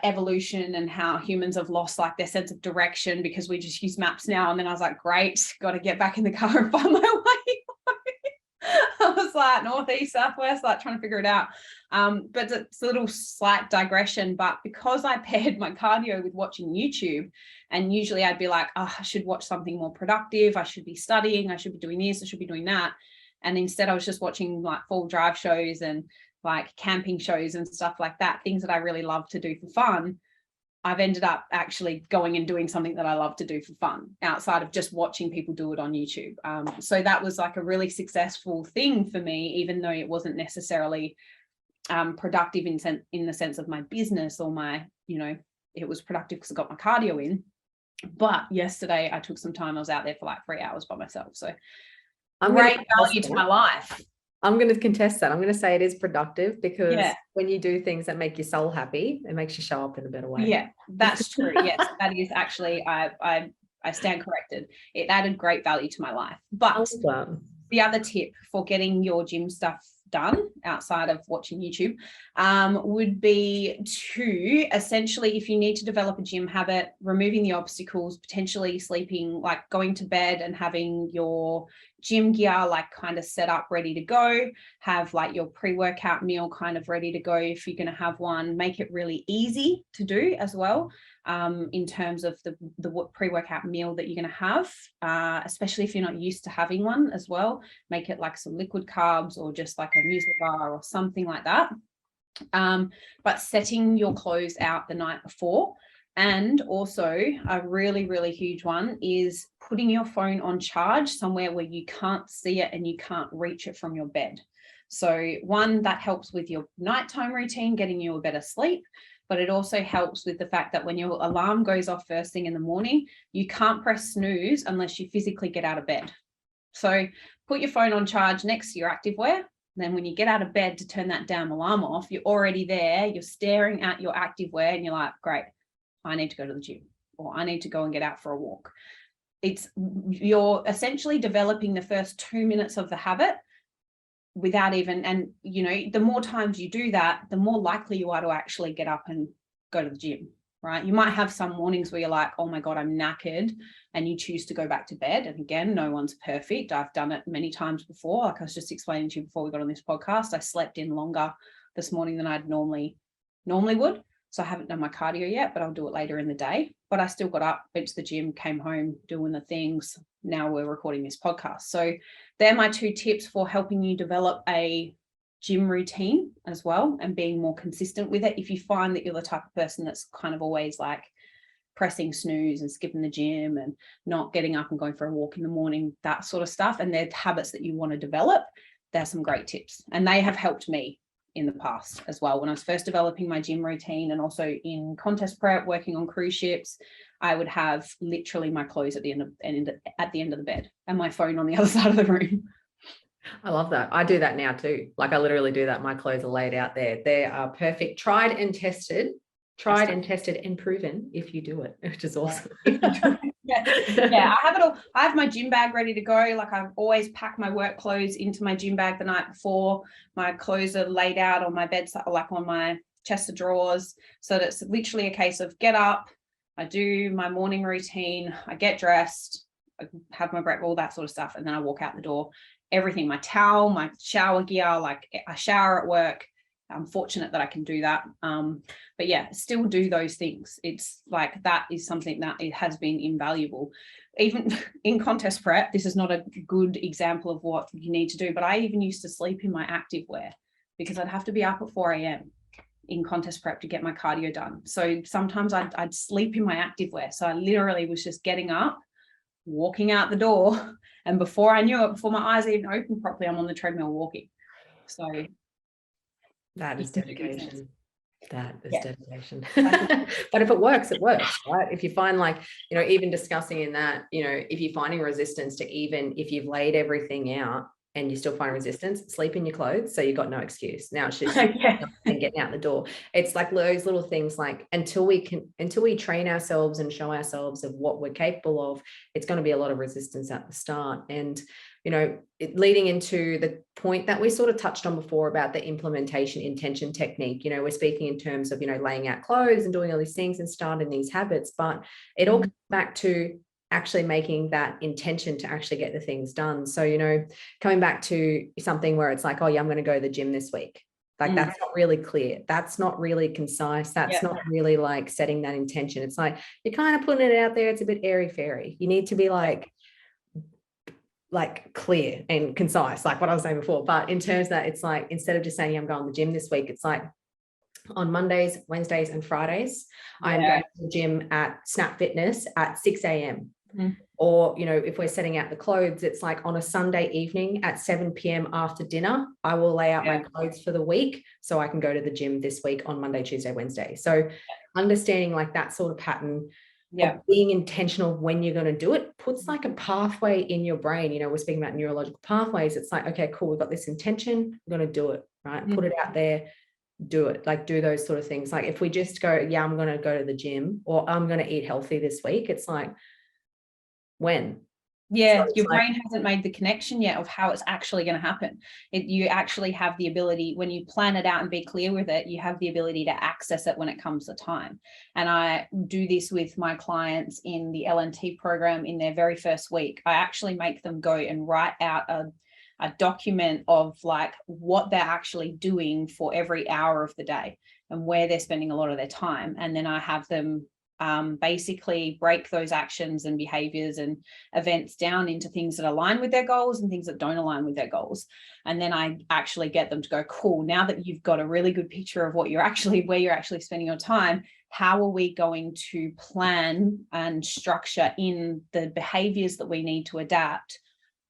evolution and how humans have lost like their sense of direction because we just use maps now. And then I was like, great, got to get back in the car and find my way. I was like northeast, southwest, like trying to figure it out. But it's a little slight digression, but because I paired my cardio with watching YouTube, and usually I'd be like, oh, I should watch something more productive. I should be studying. I should be doing this. I should be doing that. And instead I was just watching like 4-wheel drive shows and like camping shows and stuff like that, things that I really love to do for fun. I've ended up actually going and doing something that I love to do for fun outside of just watching people do it on YouTube. So that was like a really successful thing for me, even though it wasn't necessarily productive in the sense of my business or my, it was productive because I got my cardio in. But yesterday I took some time. I was out there for like 3 hours by myself. So great value to my life. I'm going to contest that. I'm going to say it is productive because when you do things that make your soul happy, it makes you show up in a better way. Yeah, that's true. Yes, that is actually, I stand corrected. It added great value to my life. But the other tip for getting your gym stuff done outside of watching YouTube would be to essentially, if you need to develop a gym habit, removing the obstacles, potentially sleeping, like going to bed and having your gym gear like kind of set up, ready to go, have like your pre-workout meal kind of ready to go if you're going to have one, make it really easy to do as well. In terms of the pre-workout meal that you're going to have, especially if you're not used to having one as well, make it like some liquid carbs or just like a muesli bar or something like that. But setting your clothes out the night before. And also a really, really huge one is putting your phone on charge somewhere where you can't see it and you can't reach it from your bed. So one, that helps with your nighttime routine, getting you a better sleep, but it also helps with the fact that when your alarm goes off first thing in the morning, you can't press snooze unless you physically get out of bed. So put your phone on charge next to your activewear. Then when you get out of bed to turn that damn alarm off, you're already there, you're staring at your activewear and you're like, great, I need to go to the gym, or I need to go and get out for a walk. You're essentially developing the first 2 minutes of the habit without even, and you know, the more times you do that, the more likely you are to actually get up and go to the gym, right? You might have some mornings where you're like, oh my God, I'm knackered, and you choose to go back to bed. And again, no one's perfect. I've done it many times before. Like I was just explaining to you before we got on this podcast, I slept in longer this morning than I'd normally would. So I haven't done my cardio yet, but I'll do it later in the day. But I still got up, went to the gym, came home, doing the things. Now we're recording this podcast. So they're my 2 tips for helping you develop a gym routine as well, and being more consistent with it. If you find that you're the type of person that's kind of always like pressing snooze and skipping the gym and not getting up and going for a walk in the morning, that sort of stuff, and they're habits that you want to develop, there's some great tips. And they have helped me in the past as well. When I was first developing my gym routine, and also in contest prep, working on cruise ships, I would have literally my clothes at the end of the bed and my phone on the other side of the room. I love that. I do that now too. Like I literally do that. My clothes are laid out there. They are perfect, tried and tested and proven if you do it, which is awesome. Yeah, I have it all. I have my gym bag ready to go. Like I've always packed my work clothes into my gym bag the night before. My clothes are laid out on my bedside, like on my chest of drawers. So that it's literally a case of get up, I do my morning routine, I get dressed, I have my breakfast, all that sort of stuff, and then I walk out the door. Everything, my towel, my shower gear, like I shower at work. I'm fortunate that I can do that. But yeah, still do those things. It's like, that is something that it has been invaluable. Even in contest prep, this is not a good example of what you need to do, but I even used to sleep in my activewear because I'd have to be up at 4 a.m. in contest prep to get my cardio done. So sometimes I'd sleep in my activewear. So I literally was just getting up, walking out the door, and before I knew it, before my eyes even opened properly, I'm on the treadmill walking. So that is dedication. That is dedication. Yeah. But if it works, it works, right? If you find, like, you know, even discussing in that, you know, if you're finding resistance to, even if you've laid everything out and you still find resistance, sleep in your clothes. So you've got no excuse. Now it's just and getting out the door. It's like those little things, like until we train ourselves and show ourselves of what we're capable of, it's going to be a lot of resistance at the start. And, you know, leading into the point that we sort of touched on before about the implementation intention technique, you know, we're speaking in terms of, you know, laying out clothes and doing all these things and starting these habits, but it all comes back to actually making that intention to actually get the things done. So, you know, coming back to something where it's like, oh yeah, I'm going to go to the gym this week. Like that's not really clear. That's not really concise. That's not really like setting that intention. It's like, you're kind of putting it out there. It's a bit airy fairy. You need to be like clear and concise, like what I was saying before. But in terms of that, it's like, instead of just saying, I'm going to the gym this week, it's like, on Mondays, Wednesdays, and Fridays, I'm going to the gym at Snap Fitness at 6 a.m. Or, you know, if we're setting out the clothes, it's like on a Sunday evening at 7 p.m. after dinner, I will lay out my clothes for the week so I can go to the gym this week on Monday, Tuesday, Wednesday. So understanding like that sort of pattern, of being intentional when you're going to do it, puts like a pathway in your brain. You know, we're speaking about neurological pathways. It's like, okay, cool, we've got this intention, we're going to do it, right? Put it out there, do it, like do those sort of things. Like if we just go, I'm going to go to the gym, or I'm going to eat healthy this week, it's like, when? So your brain hasn't made the connection yet of how it's actually going to happen. You actually have the ability, when you plan it out and be clear with it, you have the ability to access it when it comes to time. And I do this with my clients in the LNT program. In their very first week, I actually make them go and write out a document of like what they're actually doing for every hour of the day and where they're spending a lot of their time. And then I have them basically break those actions and behaviors and events down into things that align with their goals and things that don't align with their goals. And then I actually get them to go, cool, now that you've got a really good picture of where you're actually spending your time, how are we going to plan and structure in the behaviors that we need to adapt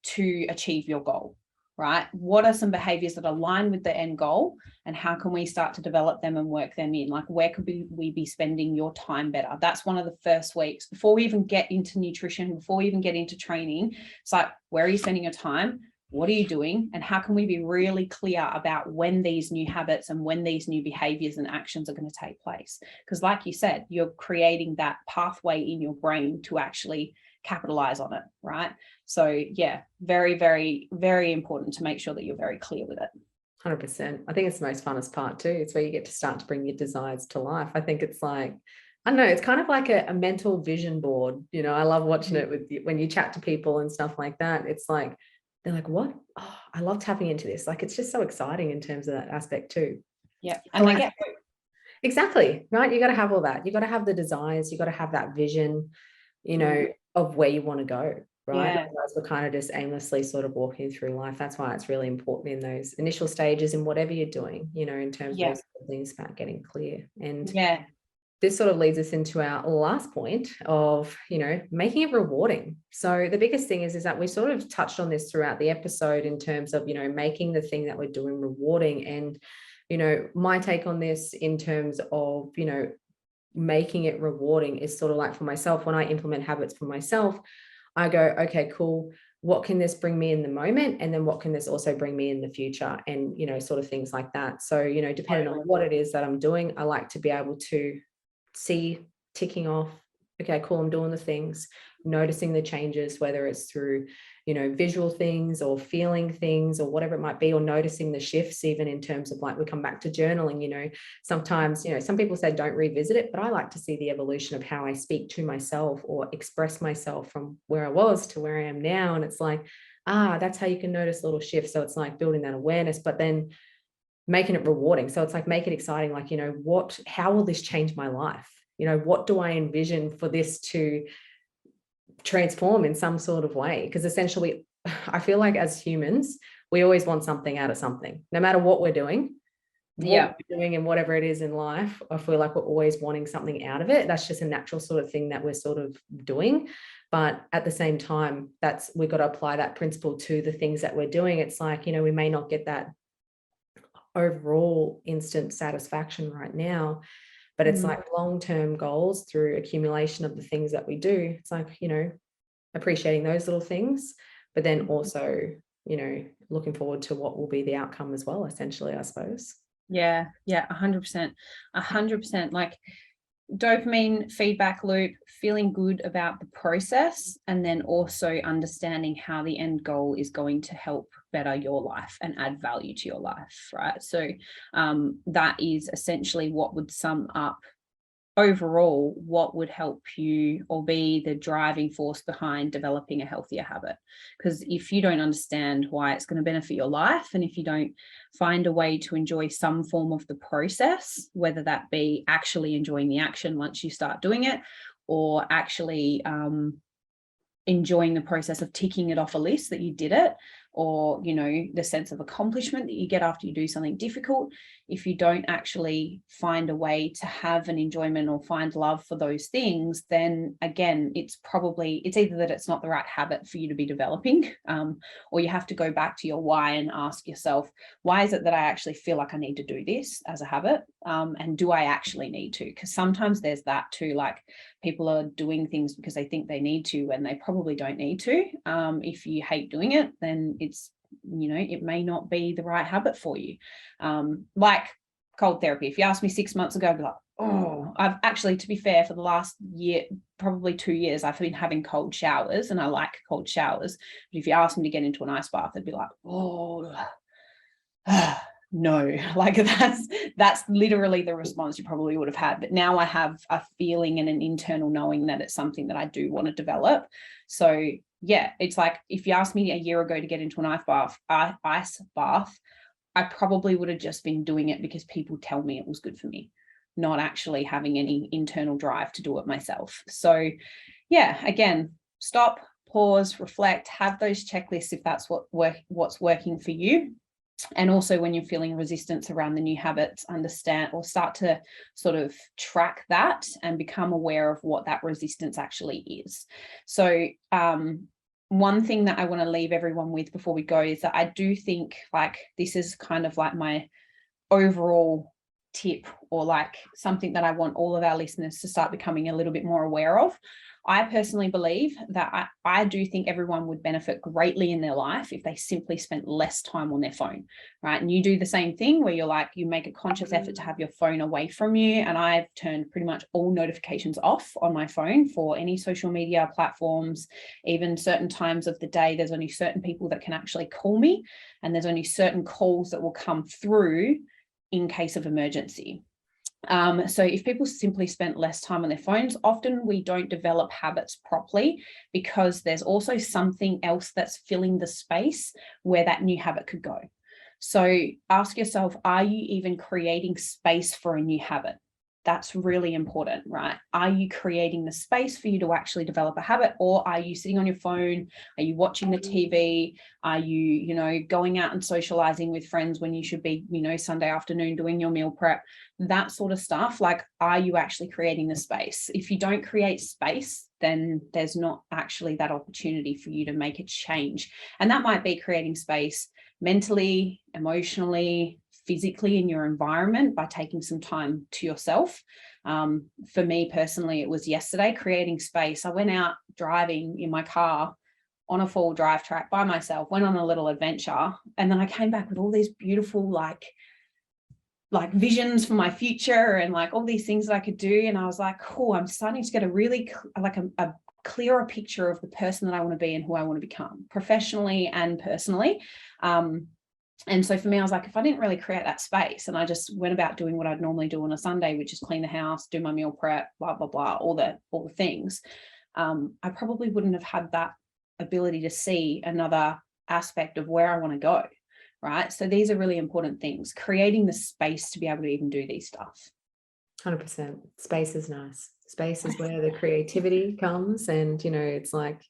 to achieve your goal? right? What are some behaviors that align with the end goal, and how can we start to develop them and work them in? Like, where could we be spending your time better? That's one of the first weeks before we even get into nutrition, before we even get into training. It's like, where are you spending your time? What are you doing? And how can we be really clear about when these new habits and when these new behaviors and actions are going to take place? Because like you said, you're creating that pathway in your brain to actually capitalize on it, right? So yeah, very, very, very important to make sure that you're very clear with it. 100%. I think it's the most funnest part too. It's where you get to start to bring your desires to life. I think it's like, I don't know, it's kind of like a mental vision board. You know, I love watching it with you, when you chat to people and stuff like that. It's like, they're like, what? Oh, I love tapping into this. Like, it's just so exciting in terms of that aspect too. Yeah. And they get exactly right. You got to have all that. You got to have the desires. You got to have that vision, you know, of where you want to go. Right. Yeah. Otherwise, we're kind of just aimlessly sort of walking through life. That's why it's really important in those initial stages in whatever you're doing, you know, in terms of those things about getting clear. And this sort of leads us into our last point of, you know, making it rewarding. So the biggest thing is that we sort of touched on this throughout the episode in terms of, you know, making the thing that we're doing rewarding. And, you know, my take on this in terms of, you know, making it rewarding is sort of like for myself, when I implement habits for myself, I go, okay, cool. What can this bring me in the moment? And then what can this also bring me in the future? And, you know, sort of things like that. So, you know, depending on what it is that I'm doing, I like to be able to see ticking off, okay, cool, I'm doing the things, noticing the changes, whether it's through, you know, visual things or feeling things or whatever it might be, or noticing the shifts, even in terms of like, we come back to journaling, you know, sometimes, you know, some people say don't revisit it, but I like to see the evolution of how I speak to myself or express myself from where I was to where I am now. And it's like, that's how you can notice little shifts. So it's like building that awareness, but then making it rewarding. So it's like, make it exciting. Like, you know, how will this change my life? You know, what do I envision for this to transform in some sort of way? Because essentially, I feel like as humans, we always want something out of something, no matter what we're doing. What we're doing and whatever it is in life, I feel like we're always wanting something out of it. That's just a natural sort of thing that we're sort of doing. But at the same time, we've got to apply that principle to the things that we're doing. It's like, you know, we may not get that overall instant satisfaction right now, but it's like long-term goals through accumulation of the things that we do. It's like, you know, appreciating those little things, but then also, you know, looking forward to what will be the outcome as well, essentially, I suppose. Yeah, 100%. Like, dopamine feedback loop, feeling good about the process, and then also understanding how the end goal is going to help better your life and add value to your life, right? So that is essentially what would sum up overall what would help you or be the driving force behind developing a healthier habit. Because if you don't understand why it's going to benefit your life, and if you don't find a way to enjoy some form of the process, whether that be actually enjoying the action once you start doing it, or actually enjoying the process of ticking it off a list that you did it, or, you know, the sense of accomplishment that you get after you do something difficult, if you don't actually find a way to have an enjoyment or find love for those things, then again, it's either that it's not the right habit for you to be developing, or you have to go back to your why and ask yourself, why is it that I actually feel like I need to do this as a habit? And do I actually need to? Because sometimes there's that too, like people are doing things because they think they need to when they probably don't need to. If you hate doing it, then it's, you know, it may not be the right habit for you. Like cold therapy. If you asked me 6 months ago, I'd be like, oh, I've actually, to be fair, for the last year, probably 2 years, I've been having cold showers, and I like cold showers. But if you asked me to get into an ice bath, I'd be like, oh, no, like that's literally the response you probably would have had. But now I have a feeling and an internal knowing that it's something that I do want to develop. So yeah, it's like, if you asked me a year ago to get into an ice bath, I probably would have just been doing it because people tell me it was good for me, not actually having any internal drive to do it myself. So yeah, again, stop, pause, reflect, have those checklists if that's what's working for you. And also when you're feeling resistance around the new habits, understand or start to sort of track that and become aware of what that resistance actually is. So one thing that I want to leave everyone with before we go is that I do think like this is kind of like my overall tip, or like something that I want all of our listeners to start becoming a little bit more aware of. I personally believe that I do think everyone would benefit greatly in their life if they simply spent less time on their phone, right? And you do the same thing where you're like, you make a conscious effort to have your phone away from you. And I've turned pretty much all notifications off on my phone for any social media platforms. Even certain times of the day, there's only certain people that can actually call me, and there's only certain calls that will come through in case of emergency. So if people simply spent less time on their phones, often we don't develop habits properly because there's also something else that's filling the space where that new habit could go. So ask yourself, are you even creating space for a new habit? That's really important, right? Are you creating the space for you to actually develop a habit, or are you sitting on your phone? Are you watching the TV? Are you, going out and socializing with friends when you should be, Sunday afternoon doing your meal prep, that sort of stuff? Like, are you actually creating the space? If you don't create space, then there's not actually that opportunity for you to make a change. And that might be creating space mentally, emotionally, physically in your environment by taking some time to yourself. For me personally, it was yesterday, creating space. I went out driving in my car on a 4-wheel drive track by myself, went on a little adventure, and then I came back with all these beautiful like visions for my future and like all these things that I could do. And I was like, oh, I'm starting to get a really a clearer picture of the person that I want to be and who I want to become professionally and personally. And so for me, I was like, if I didn't really create that space and I just went about doing what I'd normally do on a Sunday, which is clean the house, do my meal prep, blah, blah, blah, all the things, I probably wouldn't have had that ability to see another aspect of where I want to go, right? So these are really important things, creating the space to be able to even do these stuff. 100%. Space is nice. Space is where the creativity comes. And, it's like,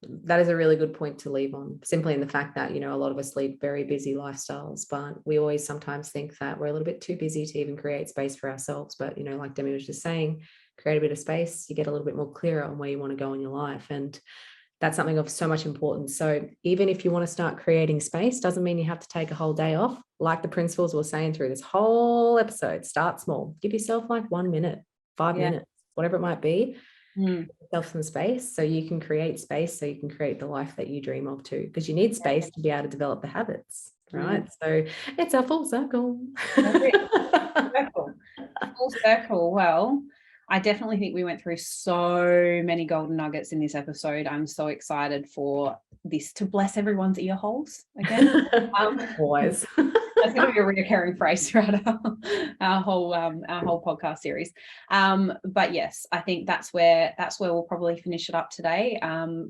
that is a really good point to leave on, simply in the fact that, a lot of us lead very busy lifestyles, but we always sometimes think that we're a little bit too busy to even create space for ourselves. But, like Demi was just saying, create a bit of space, you get a little bit more clearer on where you want to go in your life. And that's something of so much importance. So even if you want to start creating space, doesn't mean you have to take a whole day off. Like the principles we're saying through this whole episode, start small, give yourself like 1 minute, 5 minutes, whatever it might be. Yourself some space so you can create space, so you can create the life that you dream of too, because you need space to be able to develop the habits, right? So it's a full circle. Full circle. Well, I definitely think we went through so many golden nuggets in this episode. I'm so excited for this to bless everyone's ear holes again. Always. That's going to be a recurring phrase throughout our whole podcast series. But yes, I think that's where we'll probably finish it up today.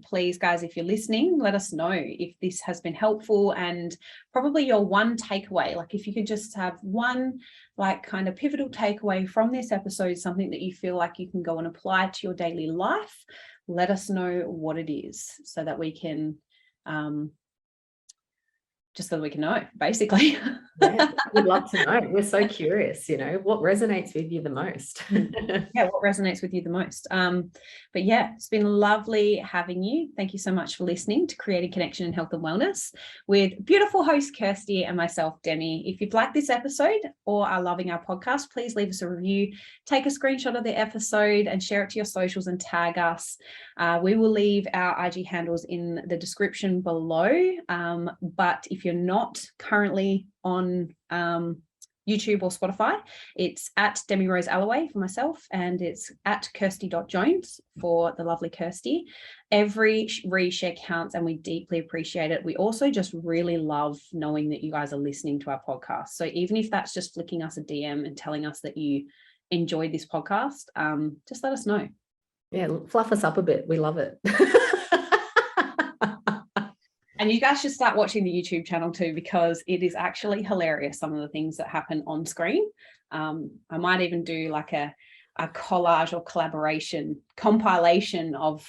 Please, guys, if you're listening, let us know if this has been helpful and probably your one takeaway. Like if you could just have one like kind of pivotal takeaway from this episode, something that you feel like you can go and apply to your daily life, let us know what it is so that we can just so that we can know, basically. Yeah, we'd love to know. We're so curious, what resonates with you the most. Yeah, what resonates with you the most. But yeah, it's been lovely having you. Thank you so much for listening to Creating Connection in Health and Wellness with beautiful host Kirsty and myself, Demi. If you've liked this episode or are loving our podcast, please leave us a review, take a screenshot of the episode and share it to your socials and tag us. We will leave our IG handles in the description below. But if you're not currently on YouTube or Spotify, it's at Demi Rose Alloway for myself, and it's at Kirsty.Jones for the lovely Kirsty. Every reshare counts and we deeply appreciate it. We also just really love knowing that you guys are listening to our podcast. So even if that's just flicking us a DM and telling us that you enjoyed this podcast, just let us know. Yeah, fluff us up a bit. We love it. And you guys should start watching the YouTube channel too, because it is actually hilarious, some of the things that happen on screen. I might even do like a collage or compilation of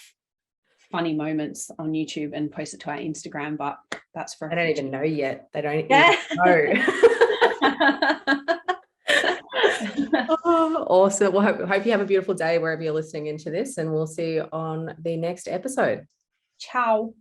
funny moments on YouTube and post it to our Instagram, but that's for... I don't even know yet. They don't even know. Oh, awesome. Well, hope you have a beautiful day wherever you're listening into this, and we'll see you on the next episode. Ciao.